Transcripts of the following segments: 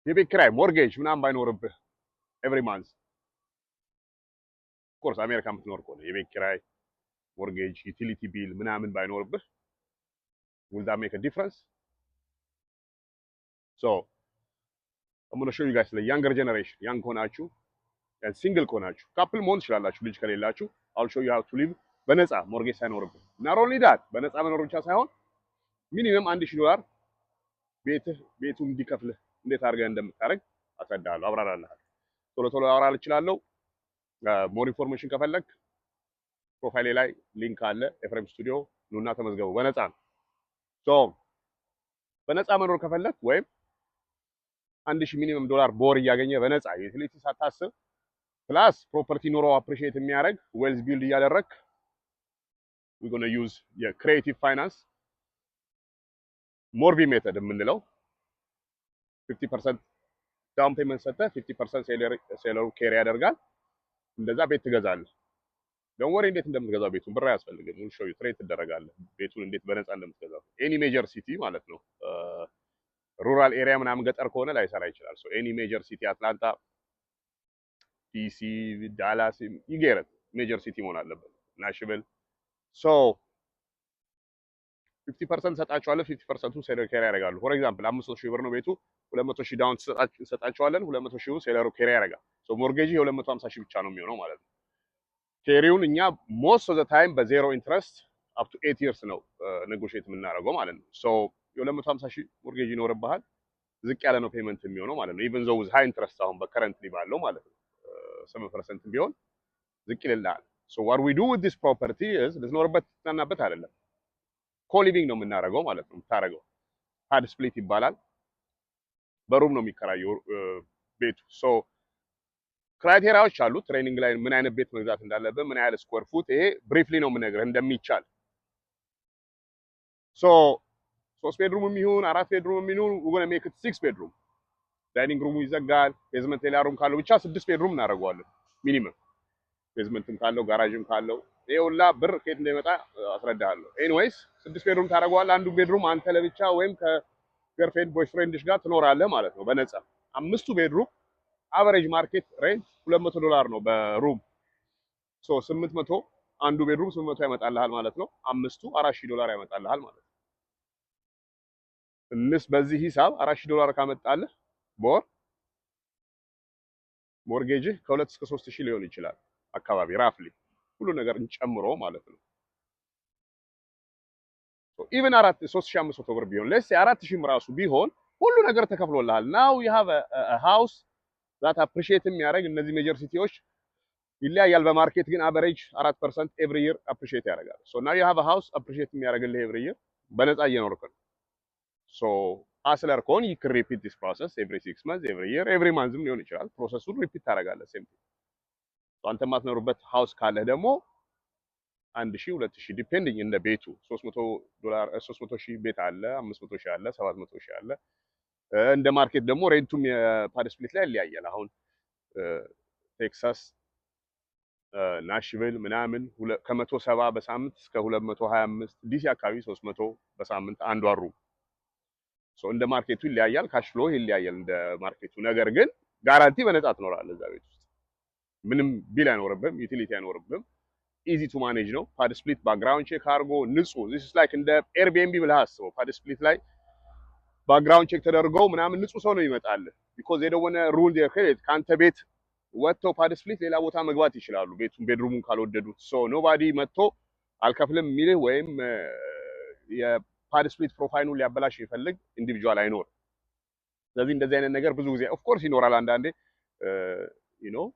የቤት ኪራይ ሞርጌጅ ምናምን ባይኖርብህ ኤቭሪ ማንዝ ኮርስ አሜሪካ የምትኖር ከሆነ የቤት ኪራይ ሞርጌጅ ዩቲሊቲ ቢል ምናምን ባይኖርብህ will that make a difference? So I'm going to show you guys the younger generation young ከሆናችሁ and single ከሆናችሁ ካፕል መሆን ትችላላችሁ ልጅ ከሌላችሁ I'll show you how to live በነፃ ሞርጌጅ ሳይኖርብህ not only that በነፃ መኖር ብቻ ሳይሆን ሚኒመም $1000 ቤቱ እንዲከፍልህ እንዴት አድርገህ እንደምታደርግ አስረዳለሁ አብራራለሁ ቶሎ ቶሎ አወራል እችላለሁ ሞር ኢንፎርሜሽን ከፈለክ ፕሮፋይሌ ላይ ሊንክ አለ ኤፍሬም ስቱዲዮ ኑና ተመዝገቡ በነፃ ነው ሶ በነፃ መኖር ከፈለክ ወይም $1000 ሚኒመም በወር እያገኘ በነፃ ዩቲሊቲ ሳታስብ ፕላስ ፕሮፐርቲ ኑሮ አፕሪሺየት የሚያደርግ ዌልዝ ቢልድ እያደረክ we're going to use የክሪኤቲቭ ፋይናንስ ሞርቪ ሜተድ የምንለው 50% ዳውን ፔመንት ሰጥተህ 50% ሴለሩ ኬሪ ያደርጋል እንደዛ ቤት ትገዛለህ ዶንት ወሪ እንዴት እንደምትገዛው ቤቱን ብር አያስፈልግም ሙሉ ሾው ትሬት ትደረጋለህ ቤቱን እንዴት በነፃ እንደምትገዛው ኤኒ ሜጀር ሲቲ ማለት ነው ሩራል ኤሪያ ምናምን ገጠር ከሆነ ላይሰራ ይችላል ሶ ኤኒ ሜጀር ሲቲ አትላንታ ዲሲ ዳላስ ይገረት ሜጀር ሲቲ መሆን አለበት ናሽቪል ሶ 50% ሰጣቸዋለህ 50%ቱ ሴለር ኬሪ ያደርጋሉ ፎር ኤግዛምፕል 500,000 ብር ነው ቤቱ 200,000 ዳውን ሰጣቸዋለን 200,000 ሴለሩ ኬሪ ያደርጋል ሶ ሞርጌጅ የ250,000 ብቻ ነው የሚሆነው ማለት ነው ኬሪውን እኛ ሞስት ኦፍ ዘ ታይም በዜሮ ኢንትረስት አፕ ቱ 8 years ነው ኔጎሺየት የምናደርገው ማለት ነው ሶ የ250,000 ሞርጌጅ ይኖርብሃል ዝቅ ያለ ነው ፔመንት የሚሆነው ማለት ነው ኢቭን ዞ ዊዝ ሃይ ኢንትረስት አሁን በከረንትሊ ባለው ማለት ነው 7% ቢሆን ዝቅ ይልልሃል ሶ what we do with this property is ልትኖርበት ትናናበት አይደለም ኮሊቪንግ ነው የምናደርገው ማለት ነው የምታደርገው ፓድ ስፕሊት ይባላል በሩም ነው የሚከራየው ቤቱ ሶ ክራይቴሪያዎች አሉ ትሬኒንግ ላይ ምን አይነት ቤት መግዛት እንዳለብን ምን ያህል ስኩዌር ፉት ይሄ ብሪፍሊ ነው የምነግርህ እንደሚቻል ሶ 3 ቤድሩም ይሁን 4 ቤድሩም ይሁን we're going to make it 6 ቤድሩም ዳይኒንግ ሩሙ ይዘጋል ቤዝመንት ሌላ ሩም ካለው ብቻ 6 ቤድሩም እናደርገዋለን ሚኒመም ቤዝመንትም ካለው ጋራጅም ካለው ይሄውላ ብር ከየት እንደሚመጣ አስረዳሃለሁ ኤኒዌይስ 6 ቤድሩም ታደርገዋለህ አንዱ ቤድሩም አንተ ለብቻ ወይም ከገርፍሬንድ ቦይፍሬንድሽ ጋር ትኖራለህ ማለት ነው በነፃ አምስቱ ቤድሩም አቨሬጅ ማርኬት ሬንት $200 ነው በሩም ሶ 800 አንዱ ቤድሩም 800 ያመጣልሃል ማለት ነው አምስቱ $4,000 ያመጣልሃል ማለት ነው እንስ በዚህ ሂሳብ $4,000 ካመጣልህ በወር ሞርጌጅ ከ2 እስከ 3,000 ሊሆን ይችላል አካባቢ ራፍሊ ሁሉ ነገር እንጨምሮ ማለት ነው ሶ ኢቭን 3,500 ብር ቢሆን ለስ 4,000 ራሱ ቢሆን ሁሉ ነገር ተከፍሎልሃል now you have a house that appreciate የሚያደርግ እነዚህ ሜጀር ሲቲዎች ይለያያል በማርኬት ግን አቨሬጅ 4% every year appreciate ያደርጋል so now you have a house appreciate የሚያደርግልህ every year በነፃ እየኖርክ ነው so hustler ከሆን you can repeat this process every 6 months every year every month ሊሆን ይችላል ፕሮሰሱን ሪፒት ታደርጋለህ ሴም ቲንግ so አንተ የማትኖርበት ሃውስ ካለህ ደግሞ 1,000 2,000 ዲፔንዲንግ እንደ ቤቱ $300 300,000 ቤት አለ 500,000 አለ 700,000 አለ እንደ ማርኬት ደግሞ ሬንቱም የፓድ ስፕሊት ላይ ይለያያል አሁን ቴክሳስ ናሽቪል ምናምን ከ170 በሳምንት እስከ 225 ዲሲ አካባቢ 300 በሳምንት አንዷ ሩም ሶ እንደ ማርኬቱ ይለያያል ካሽ ፍሎ ይለያያል እንደ ማርኬቱ ነገር ግን ጋራንቲ በነፃ ትኖራለህ እዛ ቤት ውስጥ ምንም ቢል አይኖርብህም ዩቲሊቲ አይኖርብህም ኢዚ ቱ ማኔጅ ነው ፓድ ስፕሊት ባክግራውንድ ቼክ አድርጎ ንጹህ this is like እንደ ኤርቢኤንቢ ብለህ አስበው ፓድ ስፕሊት ላይ ባክግራውንድ ቼክ ተደርገው ምናምን ንጹህ ሰው ነው ይመጣል because they don't want to ruin their credit ካንተ ቤት ወጥተው ፓድ ስፕሊት ሌላ ቦታ መግባት ይችላሉ ቤድሩሙን ካልወደዱት so nobody መጥቶ አልከፍልም የሚልህ ወይም የፓድ ስፕሊት ፕሮፋይሉን ሊያበላሽ ይፈልግ ኢንዲቪጁዋል አይኖር ስለዚህ እንደዚህ አይነት ነገር ብዙ ጊዜ ኦፍ ኮርስ ይኖራል አንዳንዴ you know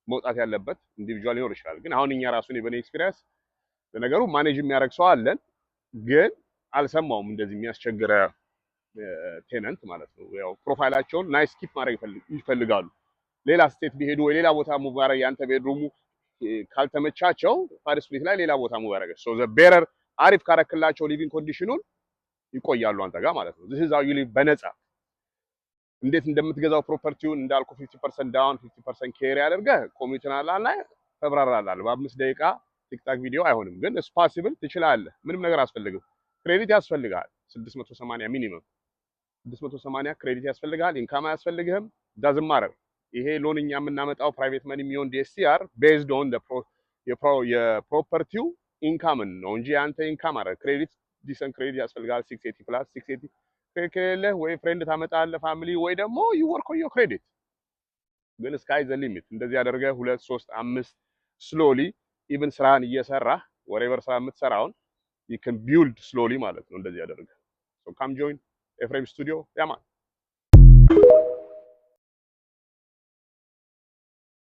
መውጣት ያለበት ኢንዲቪጁዋል ሊኖር ይችላል ግን አሁን እኛ ራሱን በኔ ኤክስፒሪየንስ ለነገሩ ማኔጅ የሚያደርግ ሰው አለን ግን አልሰማውም እንደዚህ የሚያስቸግረ ቴነንት ማለት ነው ያው ፕሮፋይላቸውን ናይስ ኪፕ ማድረግ ይፈልጋሉ ሌላ ስቴት ቢሄዱ ወይ ሌላ ቦታ ሙቭ ማድረግ ያንተ ቤድሩሙ ካልተመቻቸው ፓድ ስፕሊት ላይ ሌላ ቦታ ሙቭ ያደርጋል ሶ ዘ ቤረር አሪፍ ካረክላቸው ሊቪንግ ኮንዲሽኑን ይቆያሉ አንተ ጋር ማለት ነው this is how you live በነፃ እንዴት እንደምትገዛው ፕሮፐርቲውን እንዳልኩ 50% ዳውን 50% ኬሪ አድርገህ ኮሚሽናል ላይ ተብራራላል በ5 ደቂቃ ቲክታክ ቪዲዮ አይሆንም ግን it's possible ትችላለህ ምንም ነገር አስፈልግም ክሬዲት ያስፈልጋል 680 ሚኒመም 680 ክሬዲት ያስፈልጋል። ኢንካም አያስፈልግህም። ዳዝንት ማተር። ይሄ ሎን እኛ የምናመጣው ፕራይቬት መኒ የሚሆን ዲኤስሲአር ቤዝድ ኦን የፕሮፐርቲው ኢንካምን ነው እንጂ አንተ ኢንካም አረ ክሬዲት ዲሰንት ክሬዲት ያስፈልጋል። 680 ፕላስ 680 ከሌለ ወይ ፍሬንድ ታመጣለህ ፋሚሊ ወይ ደግሞ ዩ ወርክ ኦን ዮር ክሬዲት። ግን ስካይ ዘ ሊሚት እንደዚህ ያደርገህ 2 3 5 ስሎሊ ኢቭን ስራን እየሰራህ ወሬቨር ስራ የምትሰራውን you can build slowly ማለት ነው። እንደዚህ ያደርገህ ሶ ካም ጆይን ኤፍሬም ስቱዲዮ ያማ